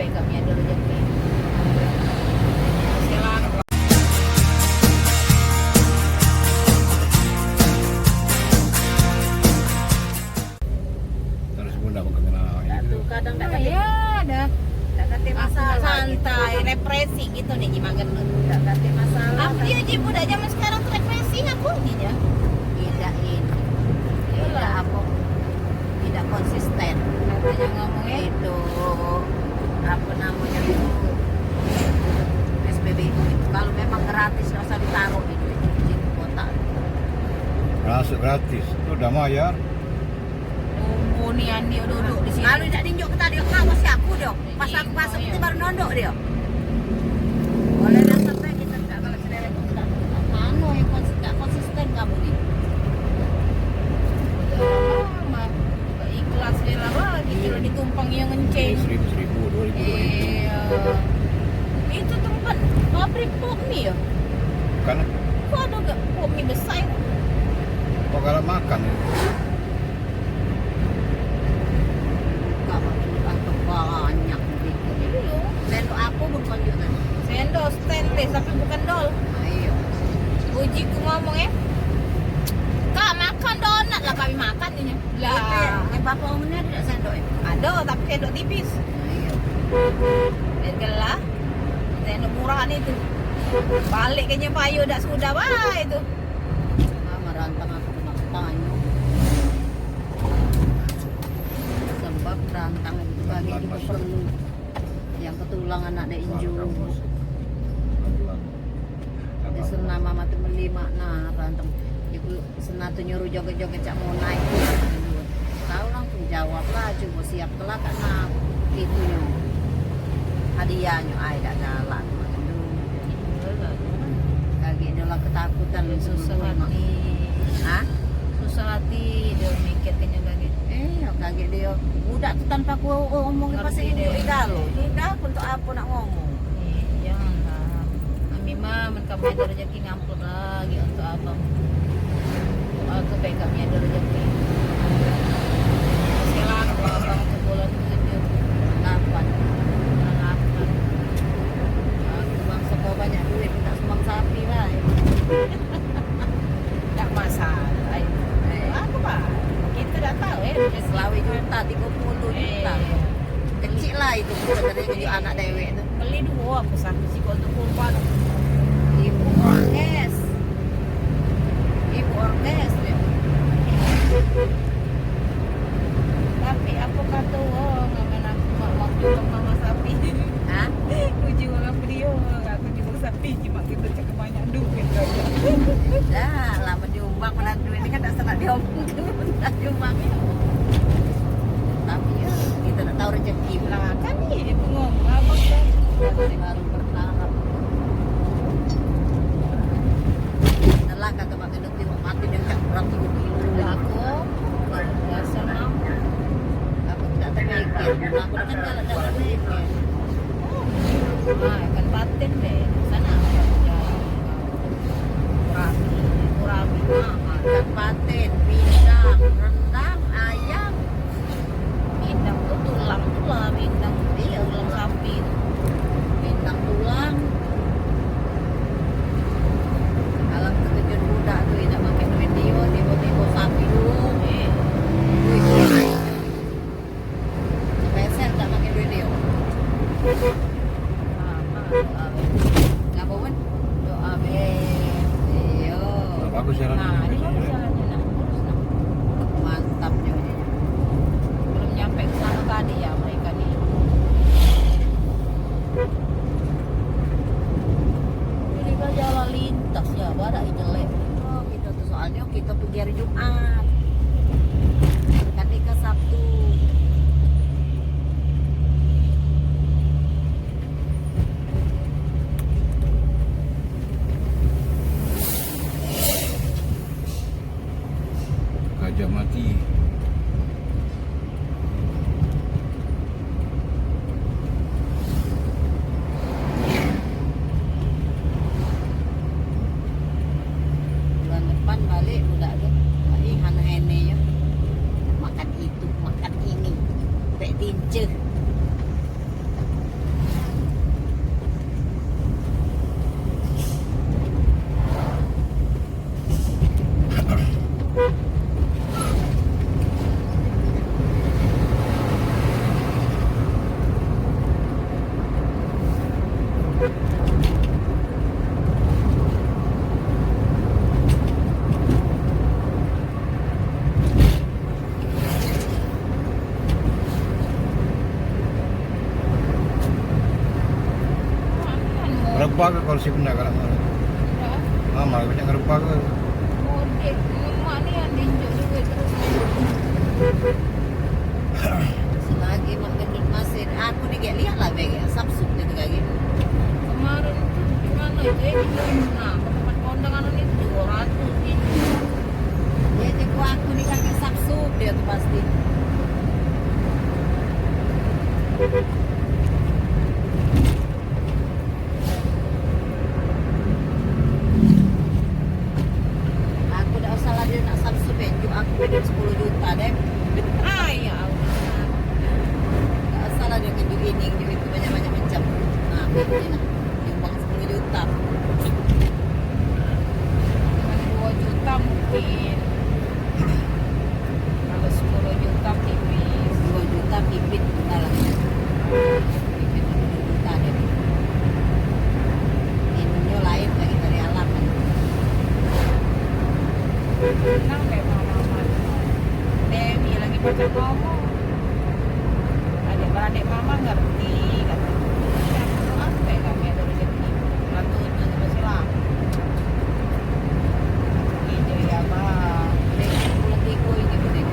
sampai kami ada rezeki. Silakan. Terus bunda mengenal Tuh kadang tak kate Ya, ada. tak kate masalah. Santai, represi gitu nih Jimagan. Tak kate masalah. Aku dia Ji budak zaman sekarang tuh represi aku nih ya. Tidak ini. Tidak apa? Tidak konsisten. Katanya ngomongnya Itu apa namanya itu SPBU itu kalau memang gratis nggak usah ditaruh itu di kota. masuk gratis. Itu udah bayar. tunggu nih Andi duduk di sini. Lalu tidak ninjuk kita dia ngawas si aku dia. Pas aku masuk itu baru nondok dia. Boleh dah sampai kita tidak kalau selera itu tidak anu yang konsisten kamu nih. Lama, ikhlas bela lagi kalau ditumpang yang ngenceng. 1.000, 2.000. Iya. Itu tempat pabrik pop mie ya? Kan Kok ada gak pop mie besar? kok kalau makan Enggak makin banyak begitu. Iya. Sendok aku bukan juga. Sendok stainless tapi bukan dol. Ayo. Ujiku ngomong ya. Kak makan donat lah kami makan ini. Lah. Bapak umumnya tidak sendok ya? Ada tapi sendok tipis. Ayo. Gelah. Sendok murahan itu. Balik kayaknya payu dak sudah bah itu. Merantang aku kena tanya. Sebab rantang itu bagi juga perlu. Yang ketulang anak ada inju. Di senam mama tu melima nah rantang. Ibu senam tu nyuruh joget-joget cak mau naik. Tahu langsung jawab lah coba siap kelak karena itunya hadiahnya ay dak jalan. Kaki adalah ketakutan Susah hati. Hah? Susah hati dia mikirnya lagi. Kaget dia. Budak tu tanpa aku ngomong Ngerti pasti dia. dia dah lo. Sudah untuk apa nak ngomong? Janganlah. Kami mah kami ada rezeki ngampur lagi untuk abang. Aku baik kami ada rezeki. Silakan kalau abang untuk bulan 7. Kapan? Kapan? Aku bangsa kau banyak duit minta sumbang sapi lah. Tak masalah. Aku pak. Kita dah tahu ya. Selawi juta, 30 juta. Kecil lah itu dari jadi anak dewek itu. Beli dua aku satu sih untuk kurban. Ibu orkes. Ibu orkes dia. Tapi apa kata orang ngamen aku mau jual mama sapi. Hah? Aku jual apa dia? Aku jual sapi cuma kita cakap banyak duit aja. Dah, lama diumbang mana duit ini kan tak senang diomong tak diumbang. Tapi ya kita tak tahu rezeki Lah kan ini ngomong abang kan. Dari baru berharap. Setelah kata Pak Gendut tengok mati dia kat berat 3 kilo. Aku biasa mau. Aku tidak terpikir. Aku kan jalan-jalan ini. Kan paten deh. Sana Kurabi. Makan paten, pindang, rendang, ayam. Pindang tuh tulang lah, pindang Iya, tulang sapi. Pindang tulang. Alam terkejut budak tuh tidak pakai duit dia, tiba-tiba sapi dulu. Spesial tak pakai duit dia. Ngapa pun? Doa be. Iya. bagus ya Nah, ini bagus jalannya nak. Lurus nak. Mantap dia. Belum nyampe ke sana tadi ya mereka nih. Ini kan jalan lintas ya, badak jelek. Oh, kita tuh soalnya kita pergi hari Jumat. Ketika Sabtu. gajah mati. Bulan depan balik budak tu. Ai hana hene ya. Makan itu, makan ini. Pek tince. ngerumpa ke kalau si benda kan Udah. mama banyak ngerumpa ke Oh, dek, emak nih yang diinjak duit terus. Selagi mak gendut masih, aku nih kayak lihat lah kayak Samsung gitu kayak gitu. Kemarin tuh di mana itu ya di nah ke tempat kondangan itu 200 ini. Ya jadi aku nih kayak Samsung dia tuh pasti. Aku udah usah lah dia nak Samsung benjuk aku beda 10 juta deh. Ah ya Allah. Gak salah dia ngejuk ini, ngejuk itu banyak-banyak macam. Nah, ini nak nyumbang 10 juta. Dengan 2 juta mungkin. Kalau 10 juta tipis. 2 juta pipit dalamnya. Pipit 2 juta deh. Ini lain bagi dari alam kan. Tenang deh mama. Dewi lagi baca ngomong. Adik-adik mama ngerti kata. Sampai kami ada rezeki. Ratunya masih lama. Ini ya mah. Dek, pulang tiku ini, Dek.